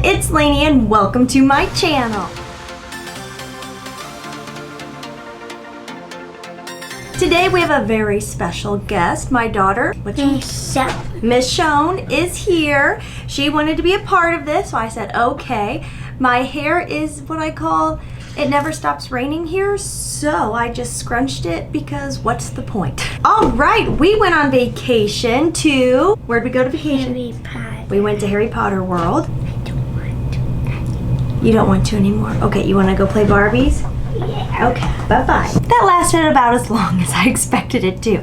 it's Laynie and welcome to my channel. Today we have a very special guest. My daughter, Miss Shone, is here. She wanted to be a part of this, so I said okay. My hair is what I call, it never stops raining here, so I just scrunched it because what's the point? All right, we went on vacation to, where'd we go to vacation? Harry Potter. We went to Harry Potter World. I don't want to. You don't want to anymore. Okay, you want to go play Barbies? Yeah. Okay, bye-bye. That lasted about as long as I expected it to.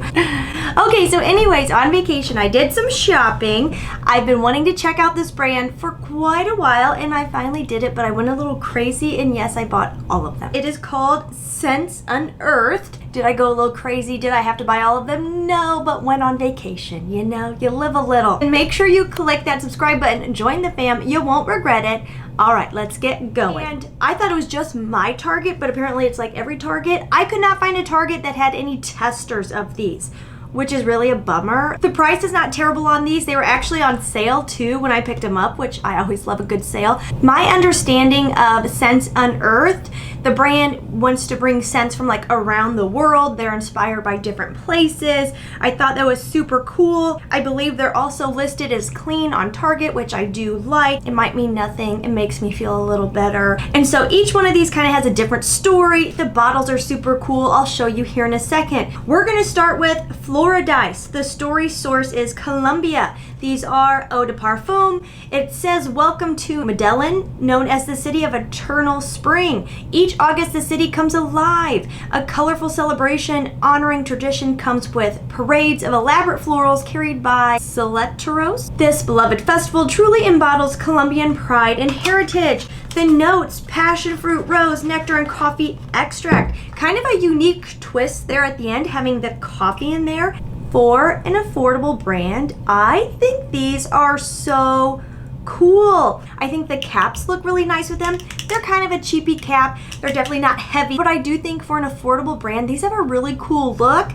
Okay, so anyways, on vacation, I did some shopping. I've been wanting to check out this brand for quite a while, and I finally did it, but I went a little crazy, and yes, I bought all of them. It is called Scents Unearthed. Did I go a little crazy? Did I have to buy all of them? No, but went on vacation, you know? You live a little. And make sure you click that subscribe button and join the fam. You won't regret it. All right, let's get going. And I thought it was just my Target, but apparently it's like every Target. I could not find a Target that had any testers of these, which is really a bummer. The price is not terrible on these. They were actually on sale too when I picked them up, which I always love a good sale. My understanding of Scents Unearthed, the brand wants to bring scents from like around the world. They're inspired by different places. I thought that was super cool. I believe they're also listed as clean on Target, which I do like. It might mean nothing. It makes me feel a little better. And so each one of these kind of has a different story. The bottles are super cool. I'll show you here in a second. We're gonna start with Floridise. The story source is Colombia. These are eau de parfum. It says, welcome to Medellin, known as the city of eternal spring. Each August, the city comes alive. A colorful celebration honoring tradition comes with parades of elaborate florals carried by selectoros. This beloved festival truly embodies Colombian pride and heritage. The notes, passion fruit, rose, nectar, and coffee extract. Kind of a unique twist there at the end, having the coffee in there. For an affordable brand, I think these are so cool. I think the caps look really nice with them. They're kind of a cheapy cap. They're definitely not heavy, but I do think for an affordable brand, these have a really cool look.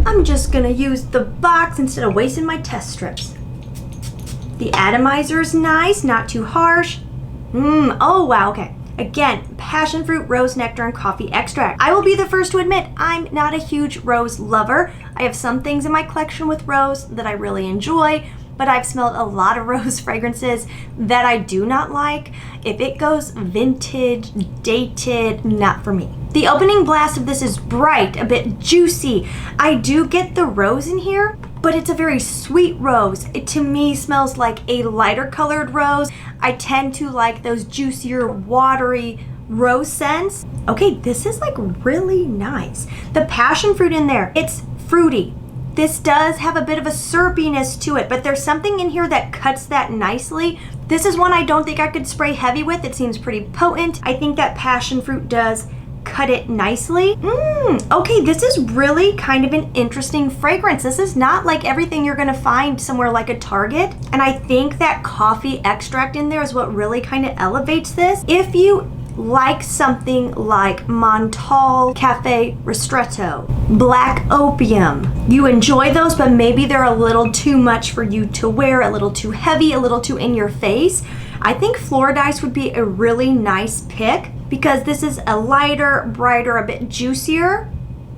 I'm just gonna use the box instead of wasting my test strips. The atomizer is nice, not too harsh. Oh wow, okay. Again, passion fruit, rose nectar, and coffee extract. I will be the first to admit I'm not a huge rose lover. I have some things in my collection with rose that I really enjoy, but I've smelled a lot of rose fragrances that I do not like. If it goes vintage, dated, not for me. The opening blast of this is bright, a bit juicy. I do get the rose in here, but it's a very sweet rose. It to me smells like a lighter colored rose. I tend to like those juicier, watery rose scents. Okay, this is like really nice. The passion fruit in there, it's fruity. This does have a bit of a syrupiness to it, but there's something in here that cuts that nicely. This is one I don't think I could spray heavy with. It seems pretty potent. I think that passion fruit does cut it nicely. Okay, this is really kind of an interesting fragrance. This is not like everything you're gonna find somewhere like a Target. And I think that coffee extract in there is what really kind of elevates this. If you like something like Montal Cafe Ristretto, Black Opium, you enjoy those, but maybe they're a little too much for you to wear, a little too heavy, a little too in your face, I think Floridise would be a really nice pick because this is a lighter, brighter, a bit juicier,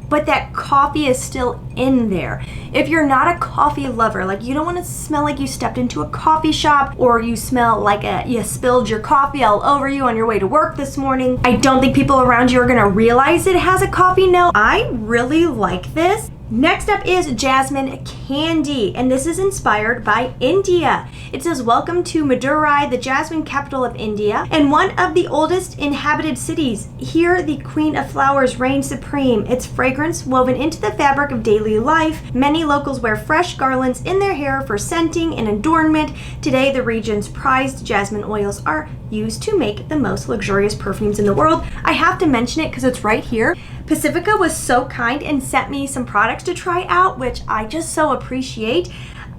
but that coffee is still in there. If you're not a coffee lover, like you don't want to smell like you stepped into a coffee shop or you smell like you spilled your coffee all over you on your way to work this morning, I don't think people around you are gonna realize it has a coffee note. I really like this. Next up is Jasmine Candy, and this is inspired by India. It says, welcome to Madurai, the jasmine capital of India, and one of the oldest inhabited cities. Here, the queen of flowers reigns supreme, its fragrance woven into the fabric of daily life. Many locals wear fresh garlands in their hair for scenting and adornment. Today, the region's prized jasmine oils are used to make the most luxurious perfumes in the world. I have to mention it because it's right here. Pacifica was so kind and sent me some products to try out, which I just so appreciate.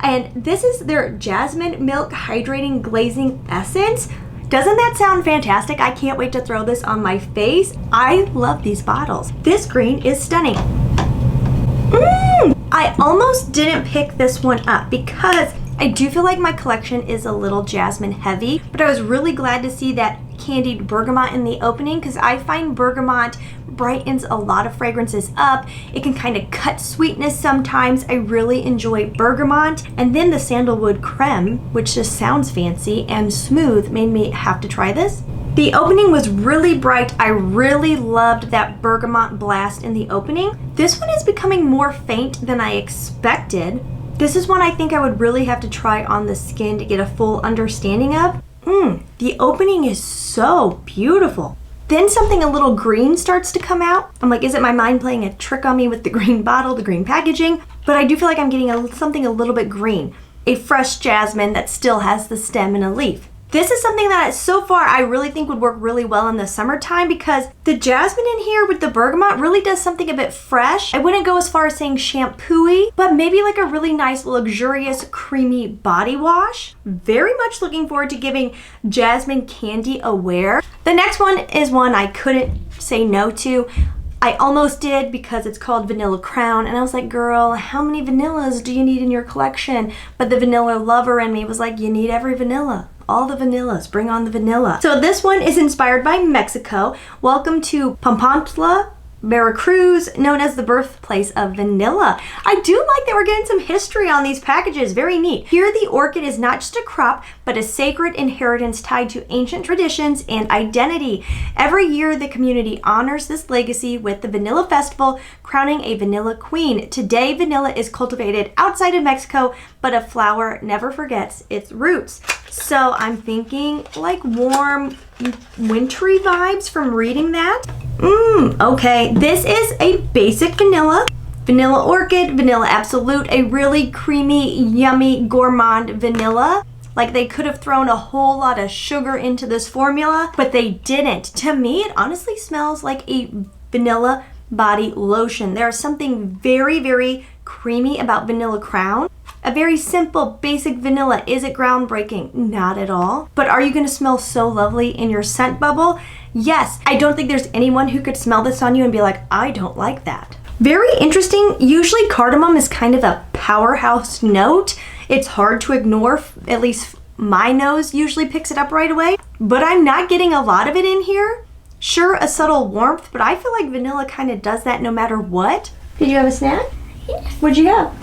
And this is their Jasmine Milk Hydrating Glazing Essence. Doesn't that sound fantastic? I can't wait to throw this on my face. I love these bottles. This green is stunning. I almost didn't pick this one up because I do feel like my collection is a little jasmine heavy, but I was really glad to see that candied bergamot in the opening because I find bergamot brightens a lot of fragrances up. It can kind of cut sweetness sometimes. I really enjoy bergamot. And then the sandalwood creme, which just sounds fancy and smooth, made me have to try this. The opening was really bright. I really loved that bergamot blast in the opening. This one is becoming more faint than I expected. This is one I think I would really have to try on the skin to get a full understanding of. The opening is so beautiful. Then something a little green starts to come out. I'm like, is it my mind playing a trick on me with the green bottle, the green packaging? But I do feel like I'm getting something a little bit green. A fresh jasmine that still has the stem and a leaf. This is something that so far I really think would work really well in the summertime because the jasmine in here with the bergamot really does something a bit fresh. I wouldn't go as far as saying shampoo-y, but maybe like a really nice, luxurious, creamy body wash. Very much looking forward to giving Jasmine Candy a wear. The next one is one I couldn't say no to. I almost did because it's called Vanilla Crown, and I was like, girl, how many vanillas do you need in your collection? But the vanilla lover in me was like, you need every vanilla. All the vanillas, bring on the vanilla. So this one is inspired by Mexico. Welcome to Pampantla, Veracruz, known as the birthplace of vanilla. I do like that we're getting some history on these packages, very neat. Here the orchid is not just a crop, but a sacred inheritance tied to ancient traditions and identity. Every year the community honors this legacy with the Vanilla Festival, crowning a vanilla queen. Today vanilla is cultivated outside of Mexico, but a flower never forgets its roots. So I'm thinking like warm, wintry vibes from reading that. Okay, this is a basic vanilla. Vanilla Orchid, Vanilla Absolute, a really creamy, yummy, gourmand vanilla. Like they could have thrown a whole lot of sugar into this formula, but they didn't. To me, it honestly smells like a vanilla body lotion. There's something very, very creamy about Vanilla Crown. A very simple, basic vanilla. Is it groundbreaking? Not at all. But are you going to smell so lovely in your scent bubble? Yes. I don't think there's anyone who could smell this on you and be like, I don't like that. Very interesting. Usually cardamom is kind of a powerhouse note. It's hard to ignore. At least my nose usually picks it up right away. But I'm not getting a lot of it in here. Sure, a subtle warmth, but I feel like vanilla kind of does that no matter what. Did you have a snack? Yes. What'd you have?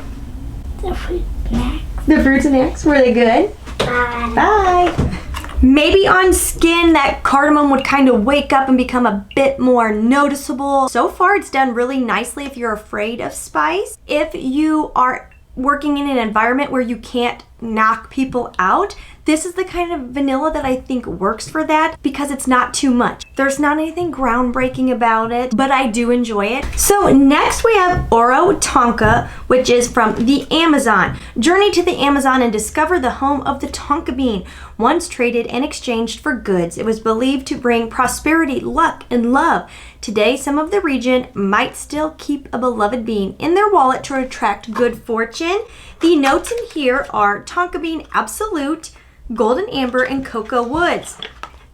The fruit snacks. The fruit snacks, were they good? Bye. Bye. Maybe on skin that cardamom would kind of wake up and become a bit more noticeable. So far it's done really nicely if you're afraid of spice. If you are working in an environment where you can't knock people out, this is the kind of vanilla that I think works for that because it's not too much. There's not anything groundbreaking about it, but I do enjoy it. So next we have Oro Tonka, which is from the Amazon. Journey to the Amazon and discover the home of the tonka bean. Once traded and exchanged for goods, it was believed to bring prosperity, luck, and love. Today, some of the region might still keep a beloved bean in their wallet to attract good fortune. The notes in here are tonka bean absolute, golden amber, and cocoa woods.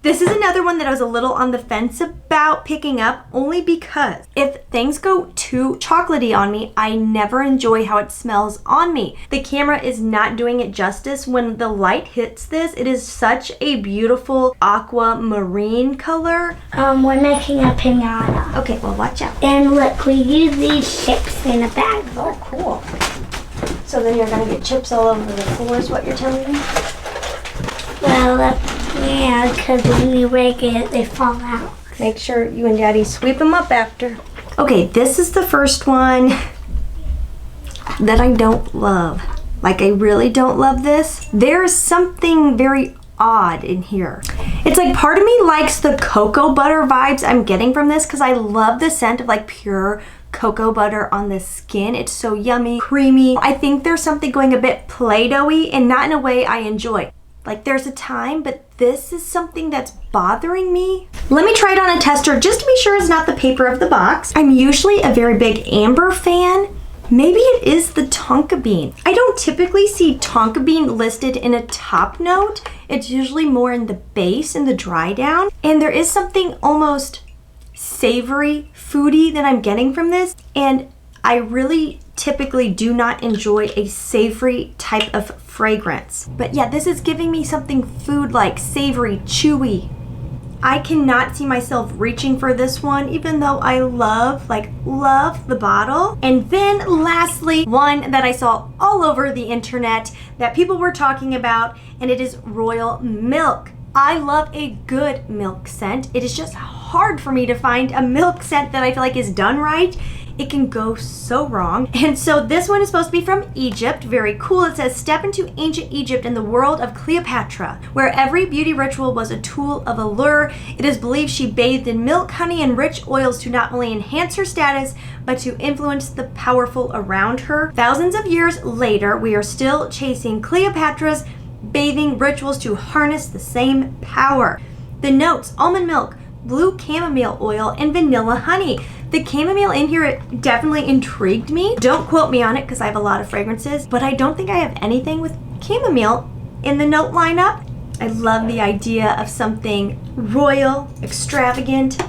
This is another one that I was a little on the fence about picking up only because if things go too chocolatey on me, I never enjoy how it smells on me. The camera is not doing it justice. When the light hits this, it is such a beautiful aquamarine color. We're making a pinata. Okay, well, watch out. And look, we use these chips in a bag. Oh, cool. So then you're gonna get chips all over the floor is what you're telling me? Well, yeah, because when you break it, they fall out. Make sure you and Daddy sweep them up after. Okay, this is the first one that I don't love. Like, I really don't love this. There's something very odd in here. It's like part of me likes the cocoa butter vibes I'm getting from this because I love the scent of like pure cocoa butter on the skin. It's so yummy, creamy. I think there's something going a bit Play-Doh-y and not in a way I enjoy. Like there's a time, but this is something that's bothering me. Let me try it on a tester just to be sure it's not the paper of the box. I'm usually a very big amber fan. Maybe it is the tonka bean. I don't typically see tonka bean listed in a top note. It's usually more in the base, in the dry down. And there is something almost savory, foody that I'm getting from this. And I really typically do not enjoy a savory type of fragrance. But yeah, this is giving me something food-like, savory, chewy. I cannot see myself reaching for this one, even though I love the bottle. And then lastly, one that I saw all over the internet that people were talking about, and it is Royal Milk. I love a good milk scent. It is just hard for me to find a milk scent that I feel like is done right. It can go so wrong. And so this one is supposed to be from Egypt. Very cool. It says, step into ancient Egypt in the world of Cleopatra, where every beauty ritual was a tool of allure. It is believed she bathed in milk, honey, and rich oils to not only enhance her status, but to influence the powerful around her. Thousands of years later, we are still chasing Cleopatra's bathing rituals to harness the same power. The notes: almond milk, blue chamomile oil, and vanilla honey. The chamomile in here definitely intrigued me. Don't quote me on it because I have a lot of fragrances, but I don't think I have anything with chamomile in the note lineup. I love the idea of something royal, extravagant.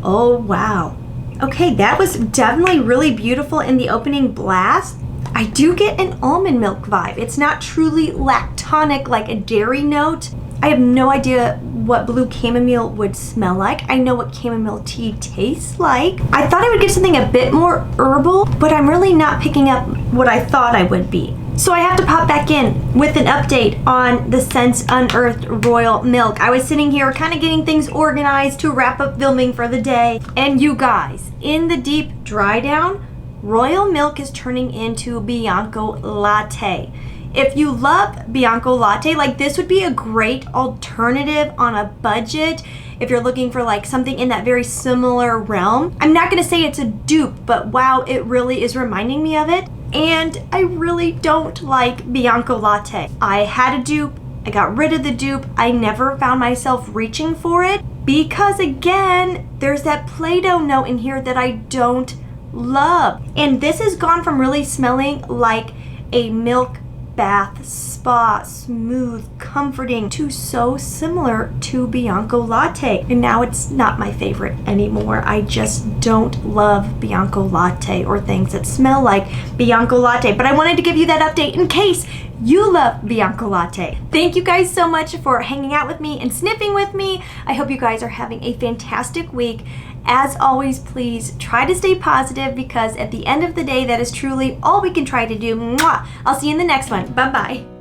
Oh, wow. Okay, that was definitely really beautiful in the opening blast. I do get an almond milk vibe. It's not truly lactonic like a dairy note. I have no idea what blue chamomile would smell like. I know what chamomile tea tastes like. I thought I would get something a bit more herbal, but I'm really not picking up what I thought I would be. So I have to pop back in with an update on the Scents Unearthed Royal Milk. I was sitting here kind of getting things organized to wrap up filming for the day. And you guys, in the deep dry down, Royal Milk is turning into Bianco Latte. If you love Bianco Latte, like this would be a great alternative on a budget if you're looking for like something in that very similar realm. I'm not gonna say it's a dupe, but wow, it really is reminding me of it. And I really don't like Bianco Latte. I had a dupe, I got rid of the dupe. I never found myself reaching for it because again, there's that Play-Doh note in here that I don't love. And this has gone from really smelling like a milk bath, spa, smooth, comforting, to so similar to Bianco Latte. And now it's not my favorite anymore. I just don't love Bianco Latte or things that smell like Bianco Latte. But I wanted to give you that update in case you love Bianco Latte. Thank you guys so much for hanging out with me and sniffing with me. I hope you guys are having a fantastic week. As always, please try to stay positive because at the end of the day, that is truly all we can try to do. Mwah! I'll see you in the next one. Bye-bye.